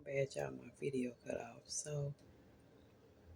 bad y'all my video cut off. So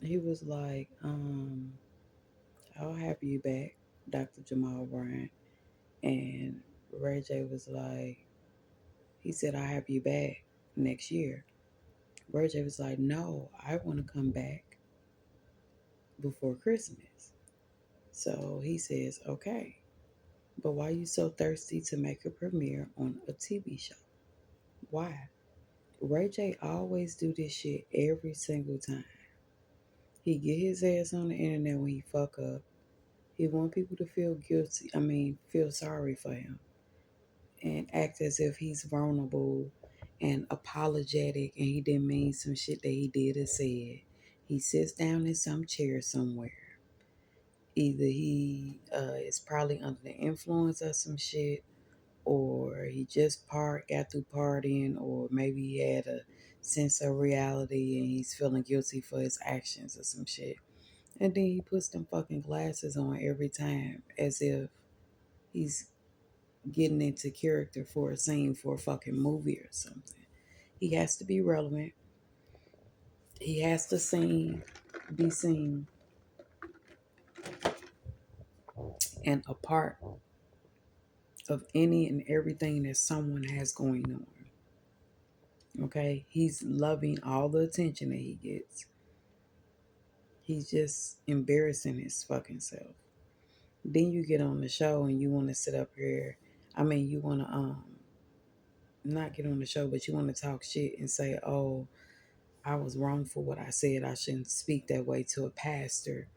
he was like, I'll have you back, Dr. Jamal Bryant. And Ray J was like, he said, I'll have you back next year. Ray J was like, no, I want to come back before Christmas. So he says, okay, but why you so thirsty to make a premiere on a TV show? Why? Ray J always do this shit every single time. He get his ass on the internet when he fuck up. He want people to feel guilty. I mean, feel sorry for him and act as if he's vulnerable and apologetic and he didn't mean some shit that he did or said. He sits down in some chair somewhere. Either he is probably under the influence of some shit, or he just got through partying, or maybe he had a sense of reality and he's feeling guilty for his actions or some shit. And then he puts them fucking glasses on every time as if he's getting into character for a scene for a fucking movie or something. He has to be relevant. He has to be seen and a part of any and everything that someone has going on. Okay? He's loving all the attention that he gets. He's just embarrassing his fucking self. Then you get on the show and you want to sit up here. I mean, you want to not get on the show, but you want to talk shit and say, "Oh, I was wrong for what I said. I shouldn't speak that way to a pastor."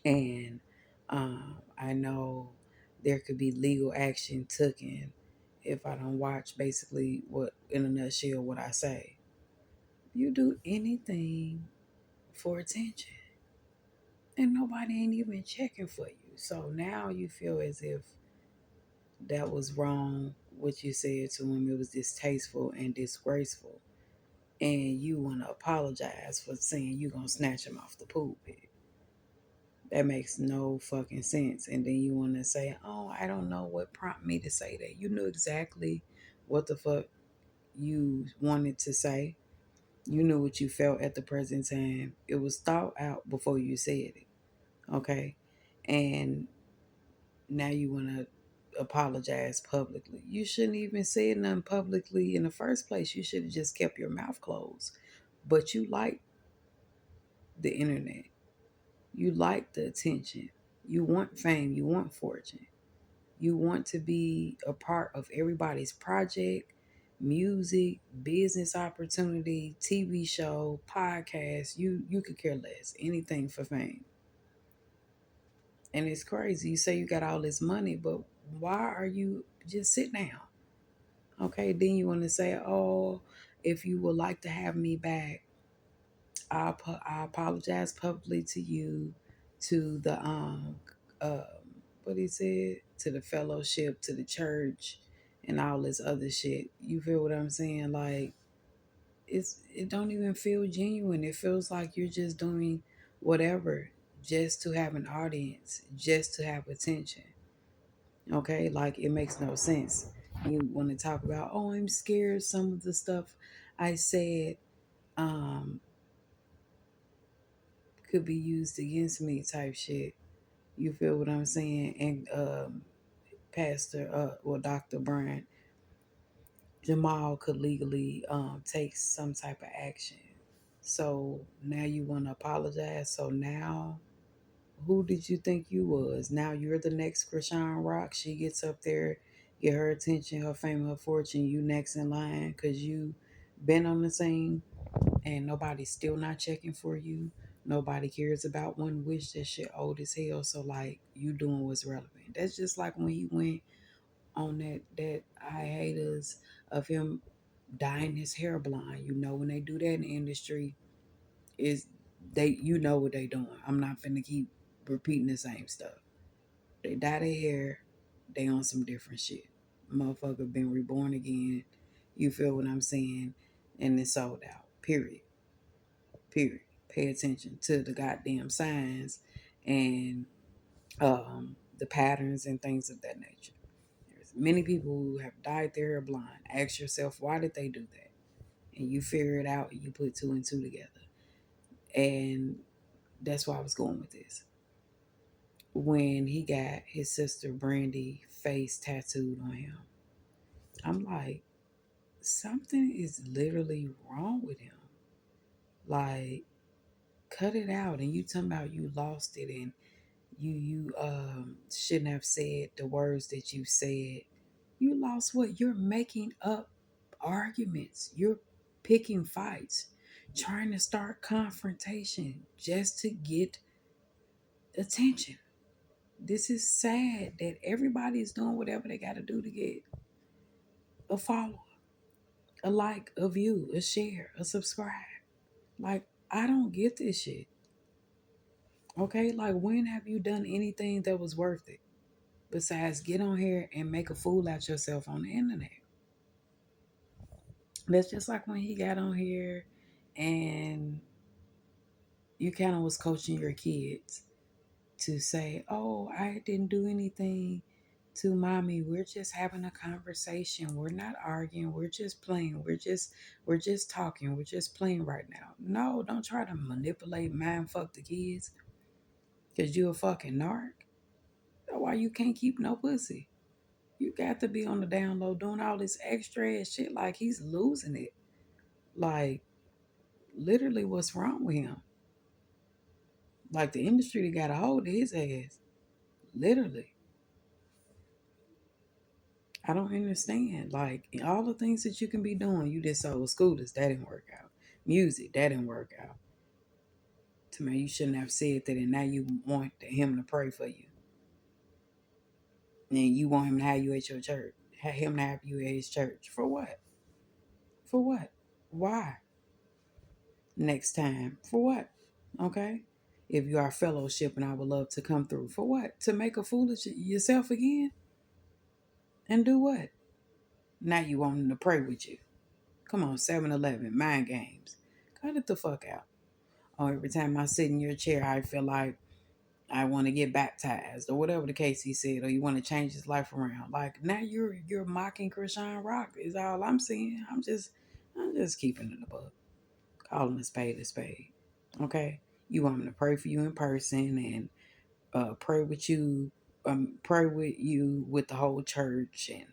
And I know there could be legal action taken if I don't watch basically what, in a nutshell, what I say. You do anything for attention, and nobody ain't even checking for you. So now you feel as if that was wrong. What you said to him, it was distasteful and disgraceful, and you want to apologize for saying you gonna snatch him off the pulpit. That makes no fucking sense. And then you want to say, oh, I don't know what prompted me to say that. You knew exactly what the fuck you wanted to say. You knew what you felt at the present time. It was thought out before you said it. Okay. And now you want to apologize publicly. You shouldn't even say nothing publicly in the first place. You should have just kept your mouth closed. But you like the internet. You like the attention. You want fame. You want fortune. You want to be a part of everybody's project, music, business opportunity, TV show, podcast. You could care less. Anything for fame. And it's crazy. You say you got all this money, but why are you just sit down? Okay, then you want to say, oh, if you would like to have me back, I apologize publicly to you, to the uh, what he said, to the fellowship, to the church, and all this other shit. You feel what I'm saying? Like it don't even feel genuine. It feels like you're just doing whatever just to have an audience, just to have attention. Okay, like it makes no sense. You want to talk about, oh, I'm scared. Some of the stuff I said. Um, could be used against me type shit. You feel what I'm saying? And Pastor, Dr. Bryant, Jamal could legally take some type of action. So now you want to apologize. So now, who did you think you was? Now you're the next Krishan Rock. She gets up there, get her attention, her fame, her fortune. You next in line because you been on the scene and nobody's still not checking for you. Nobody cares about One Wish. That shit old as hell. So like you doing what's relevant. That's just like when he went on that I haters of him dyeing his hair blonde. You know when they do that in the industry, is they you know what they doing. I'm not finna keep repeating the same stuff. They dye their hair, they on some different shit. Motherfucker been reborn again. You feel what I'm saying? And it's sold out. Period. Period. Pay attention to the goddamn signs and the patterns and things of that nature. There's many people who have dyed their hair blonde. Ask yourself, why did they do that? and you figure it out and you put two and two together. And that's why I was going with this. When he got his sister Brandy face tattooed on him, I'm like, something is literally wrong with him. Like, cut it out. And you talking about you lost it and you shouldn't have said the words that you said. You lost what? You're making up arguments. You're picking fights, trying to start confrontation just to get attention. This is sad that everybody is doing whatever they got to do to get a follower, a like, a view, a share, a subscribe. Like, I don't get this shit. Okay? Like, when have you done anything that was worth it besides get on here and make a fool out yourself on the internet? That's just like when he got on here and you kind of was coaching your kids to say, "Oh, I didn't do anything to mommy. We're just having a conversation. We're not arguing. We're just playing. We're just talking. We're just playing right now." No, don't try to manipulate, mind fuck the kids because you a fucking narc. That's why you can't keep no pussy. You got to be on the down low doing all this extra ass shit like he's losing it. Like, literally, what's wrong with him? Like, the industry got a hold of his ass. Literally. I don't understand. Like, all the things that you can be doing, you just sold scooters, that didn't work out. Music, that didn't work out. To me, you shouldn't have said that, and now you want him to pray for you. And you want him to have you at your church. Have him to have you at his church. For what? For what? Why? Next time. For what? Okay? If you are fellowship and I would love to come through. For what? To make a fool of yourself again? And do what? Now you want him to pray with you. Come on, 7-Eleven, mind games. Cut it the fuck out. Oh, every time I sit in your chair, I feel like I want to get baptized or whatever the case he said, or you want to change his life around. Like, now you're mocking Krishan Rock is all I'm seeing. I'm just keeping it above. Calling a spade a spade. Okay? You want me to pray for you in person and pray with you with the whole church, and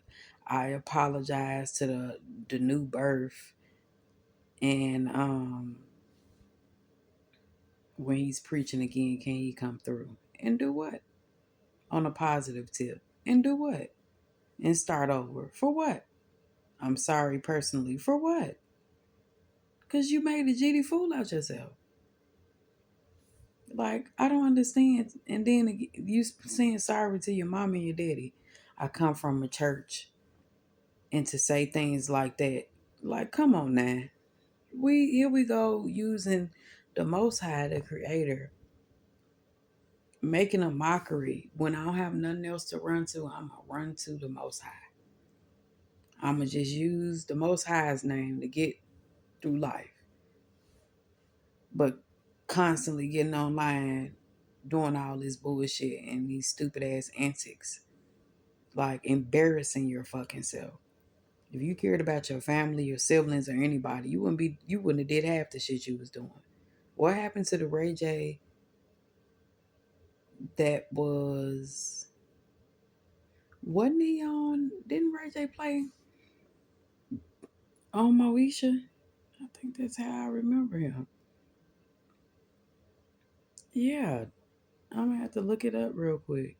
I apologize to the new birth, and when he's preaching again, can he come through and do what? On a positive tip. And do what? And start over. For what? I'm sorry personally. For what? Because you made a GD fool out yourself. Like, I don't understand. And then you saying sorry to your mom and your daddy. I come from a church. And to say things like that. Like, come on now. Here we go using the Most High, the Creator, making a mockery when I don't have nothing else to run to. I'm gonna run to the Most High. I'm gonna just use the Most High's name to get through life. But constantly getting online, doing all this bullshit and these stupid ass antics, like embarrassing your fucking self. If you cared about your family, your siblings, or anybody, you wouldn't have did half the shit you was doing. What happened to the Ray J that wasn't he on? Didn't Ray J play on Moesha? I think that's how I remember him. Yeah, I'm gonna have to look it up real quick.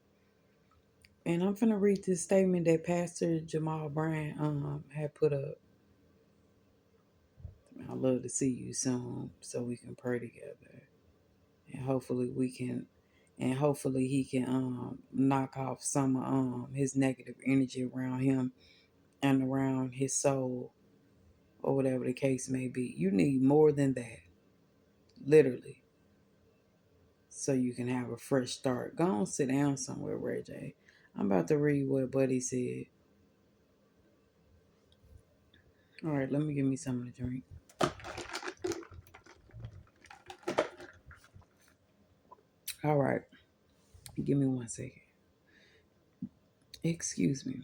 And I'm gonna read this statement that Pastor Jamal Bryant had put up. I'd love to see you soon so we can pray together. And hopefully he can knock off some his negative energy around him and around his soul or whatever the case may be. You need more than that. Literally. So you can have a fresh start. Go on, sit down somewhere, Ray J. I'm about to read what Buddy said. All right, let me give me something to drink. All right, give me 1 second. Excuse me.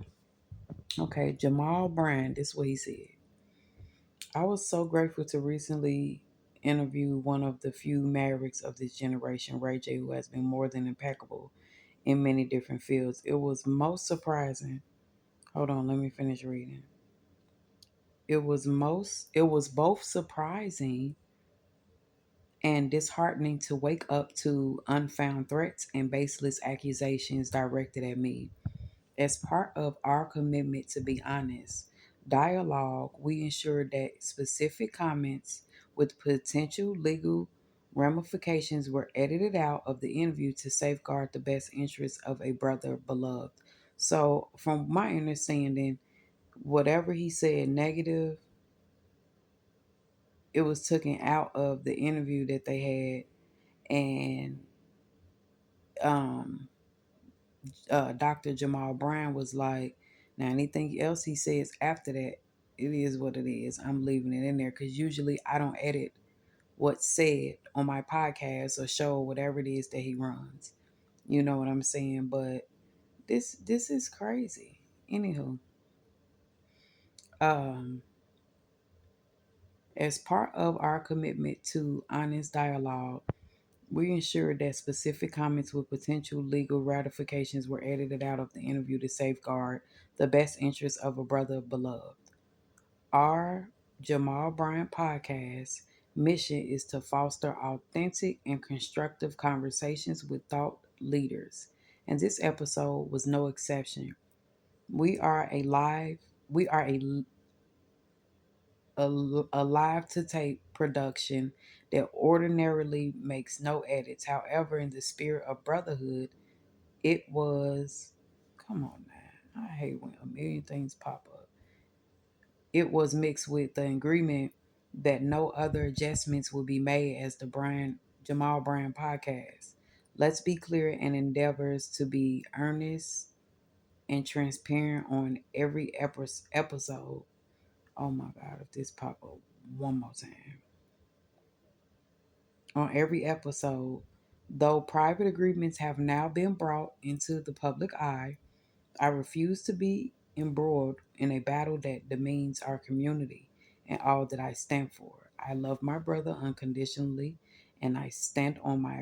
Okay, Jamal Bryant, this is what he said. I was so grateful to recently interview one of the few mavericks of this generation, Ray J, who has been more than impeccable in many different fields. It was most surprising. Hold on, let me finish reading. It was both surprising and disheartening to wake up to unfound threats and baseless accusations directed at me. As part of our commitment to be honest dialogue, we ensure that specific comments with potential legal ramifications were edited out of the interview to safeguard the best interests of a brother beloved. So, from my understanding, whatever he said negative, it was taken out of the interview that they had, and um, Dr. Jamal Bryant was like, now anything else he says after that, it is what it is. I'm leaving it in there because usually I don't edit what's said on my podcast or show or whatever it is that he runs. You know what I'm saying? But this is crazy. Anywho, um, as part of our commitment to honest dialogue, we ensured that specific comments with potential legal ratifications were edited out of the interview to safeguard the best interests of a brother beloved. Our Jamal Bryant podcast mission is to foster authentic and constructive conversations with thought leaders, and this episode was no exception. We are a live, we are a live to tape production that ordinarily makes no edits. However, in the spirit of brotherhood, it was, come on man, I hate when a million things pop up. It was mixed with the agreement that no other adjustments will be made as the Jamal Brand podcast. Let's be clear and endeavors to be earnest and transparent on every episode. Oh my God, if this pop up one more time. On every episode, though private agreements have now been brought into the public eye, I refuse to be embroiled in a battle that demeans our community and all that I stand for. I love my brother unconditionally, and I stand on my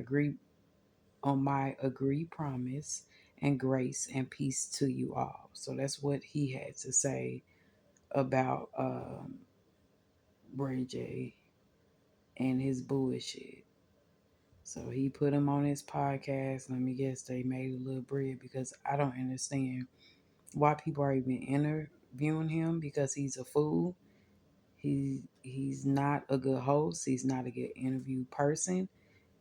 agreed promise and grace and peace to you all. So that's what he had to say about Ray J and his bullshit. So he put him on his podcast. Let me guess, they made a little bread because I don't understand why people are even interviewing him because he's a fool. He's not a good host. He's not a good interview person.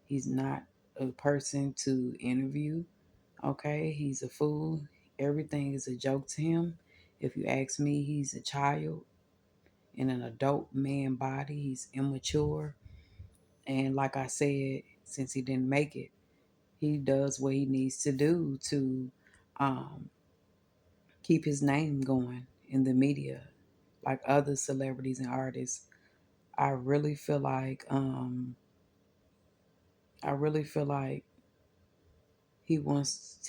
He's not a person to interview. Okay, he's a fool. Everything is a joke to him. If you ask me, he's a child in an adult man body. He's immature. And like I said, since he didn't make it, he does what he needs to do to um, keep his name going in the media, like other celebrities and artists. I really feel like I really feel like he wants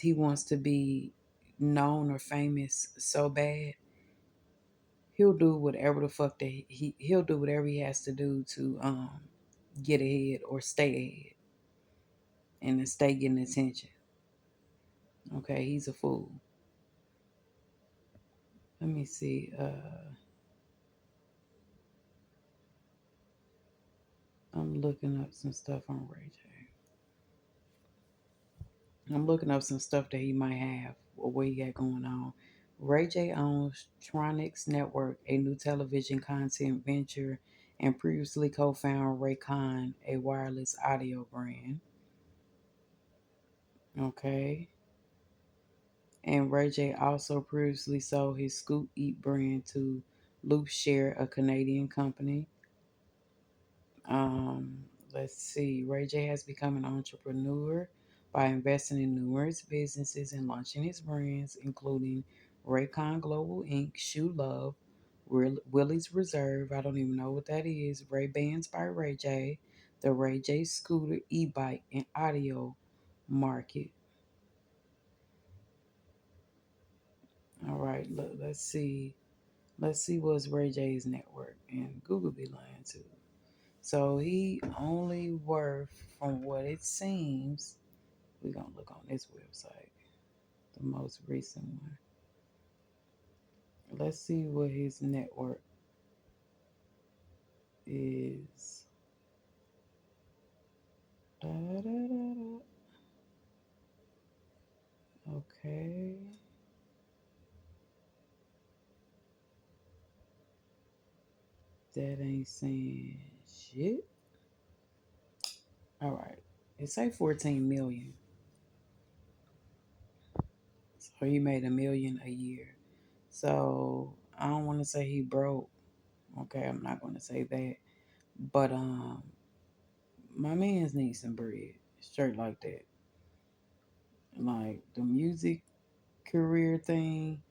to be known or famous so bad. He'll do whatever the fuck that he'll do whatever he has to do to get ahead or stay ahead and to stay getting attention. Okay, he's a fool. Let me see. I'm looking up some stuff on Ray J. I'm looking up some stuff that he might have or what he got going on. Ray J owns Tronix Network, a new television content venture, and previously co-founded Raycon, a wireless audio brand. Okay. And Ray J also previously sold his Scoop Eat brand to Loop Share, a Canadian company. Um, let's see. Ray J has become an entrepreneur by investing in numerous businesses and launching his brands, including Raycon Global Inc., Shoe Love, Willie's Reserve, I don't even know what that is, Ray Bans by Ray J, the Ray J Scooter e-bike and audio market. All right, let's see. Let's see what's Ray J's network, and Google be lying too. So he only worth, from what it seems, we're gonna look on this website, the most recent one. Let's see what his network is. Da, da, da, da. Okay. That ain't saying shit. All right. It say 14 million. So he made 1 million a year. So I don't want to say he broke. Okay, I'm not going to say that. But my man's need some bread. Straight like that. Like the music career thing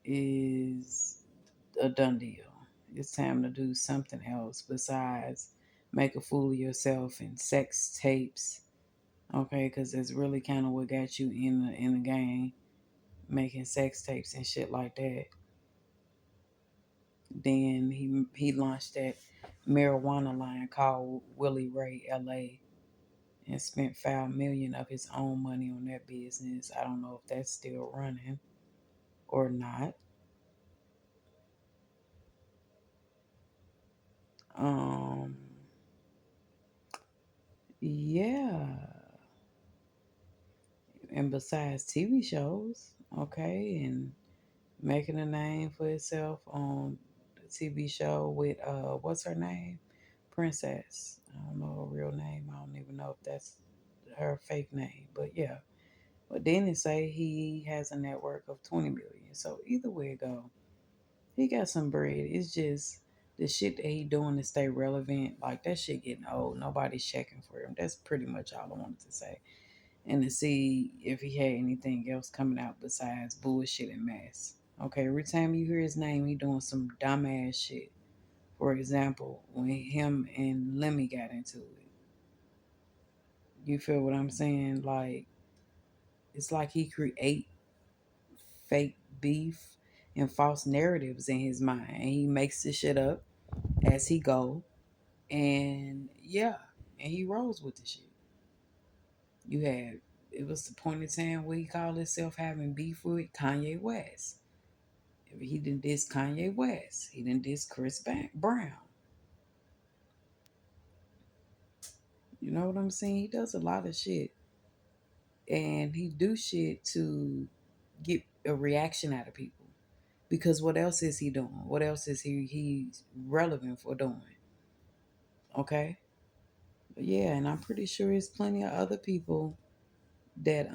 is a done deal. It's time to do something else besides make a fool of yourself and sex tapes. Okay, because it's really kind of what got you in the game, making sex tapes and shit like that. Then he launched that marijuana line called Willie Ray LA and spent 5 million of his own money on that business. I don't know if that's still running or not. Um, yeah. And besides TV shows, okay, and making a name for itself on the TV show with what's her name? Princess. I don't know her real name. I don't even know if that's her fake name. But yeah. But then it say he has a network of 20 million. So either way it go, he got some bread. It's just the shit that he doing to stay relevant. Like that shit getting old. Nobody's checking for him. That's pretty much all I wanted to say. And to see if he had anything else coming out besides bullshit and mess. Okay, every time you hear his name, he doing some dumbass shit. For example, when him and Lemmy got into it. You feel what I'm saying? Like it's like he create fake beef and false narratives in his mind. And he makes this shit up as he go. And yeah, and he rolls with the shit. You had it was the point in time where he called himself having beef with Kanye West. He didn't diss Kanye West. He didn't diss Brown. You know what I'm saying? He does a lot of shit. And he do shit to get a reaction out of people. Because what else is he doing? What else is he's relevant for doing? Okay? But yeah, and I'm pretty sure there's plenty of other people that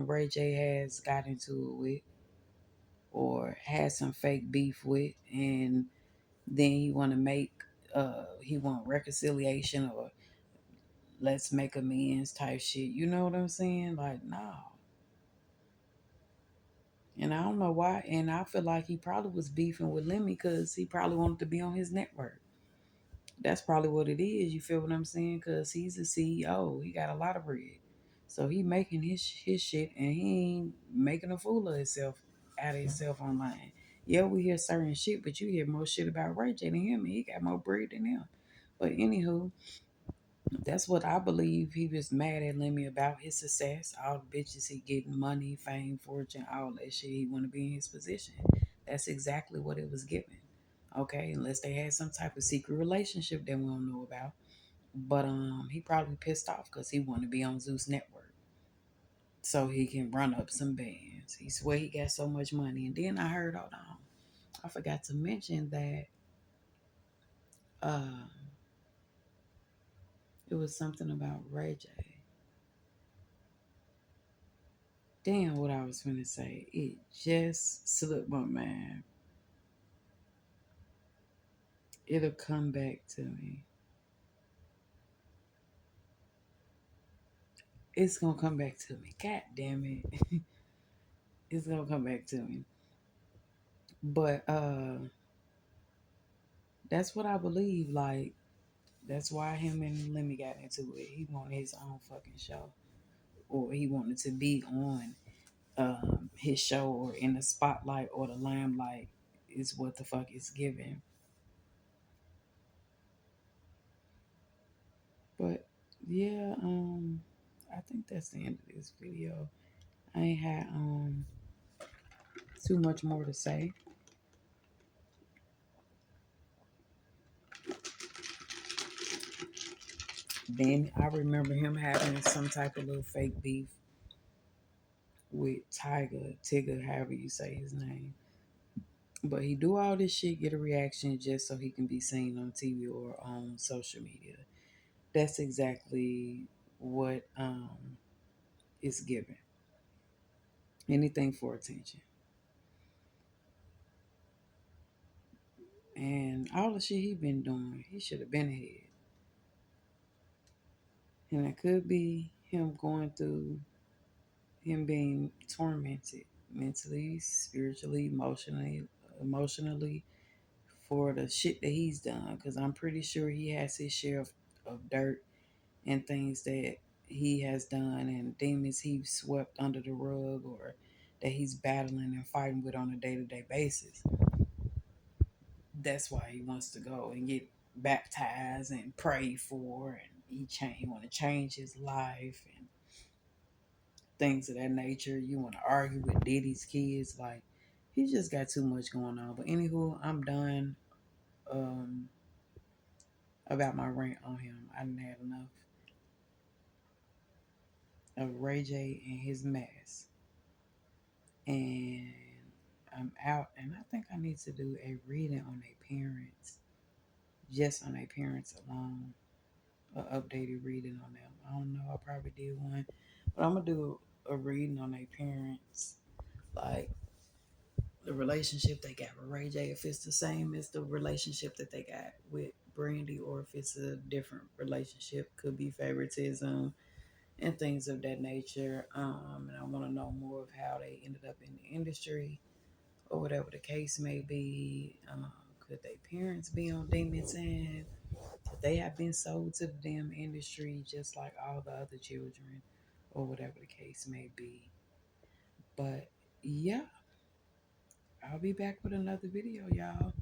Ray J has got into it with or has some fake beef with, and then he want reconciliation or let's make amends type shit. You know what I'm saying? Like, no. And I don't know why. And I feel like he probably was beefing with Lemmy because he probably wanted to be on his network. That's probably what it is. You feel what I'm saying? Because he's the CEO. He got a lot of bread. So he making his shit and he ain't making a fool of himself out of himself online. Yeah, we hear certain shit, but you hear more shit about Ray J than him, and he got more bread than him. But anywho, that's what I believe he was mad at Lemmy about his success, all the bitches he getting, money, fame, fortune, all that shit. He want to be in his position. That's exactly what it was given. Okay, unless they had some type of secret relationship that we don't know about. But he probably pissed off because he want to be on Zeus Network so he can run up some bands. He swear he got so much money. And then I heard, hold on, I forgot to mention that uh, it was something about Ray J. Damn, what I was going to say. It just slipped my mind. It'll come back to me. It's going to come back to me. God damn it. It's going to come back to me. But that's what I believe. Like, that's why him and Lemmy got into it. He wanted his own fucking show. Or he wanted to be on his show or in the spotlight or the limelight is what the fuck is given. But yeah, I think that's the end of this video. I ain't had too much more to say. Then I remember him having some type of little fake beef with Tigger, however you say his name. But he do all this shit, get a reaction just so he can be seen on TV or on social media. That's exactly what is given. Anything for attention. And all the shit he been doing, he should have been ahead. And it could be him going through him being tormented mentally, spiritually, emotionally for the shit that he's done. Because I'm pretty sure he has his share of dirt and things that he has done and demons he's swept under the rug or that he's battling and fighting with on a day-to-day basis. That's why he wants to go and get baptized and pray for, and he want to change his life and things of that nature. You want to argue with Diddy's kids, like he's just got too much going on. But anywho, I'm done um, about my rant on him. I didn't have enough of Ray J and his mess, and I'm out. And I think I need to do a reading on their parents, just on their parents alone. An updated reading on them. I don't know. I probably did one, but I'm gonna do a reading on their parents, like the relationship they got with Ray J. If it's the same as the relationship that they got with Brandy, or if it's a different relationship, could be favoritism and things of that nature. And I want to know more of how they ended up in the industry, or whatever the case may be. Could their parents be on Demon Time? They have been sold to the damn industry just like all the other children, or whatever the case may be. But yeah, I'll be back with another video, y'all.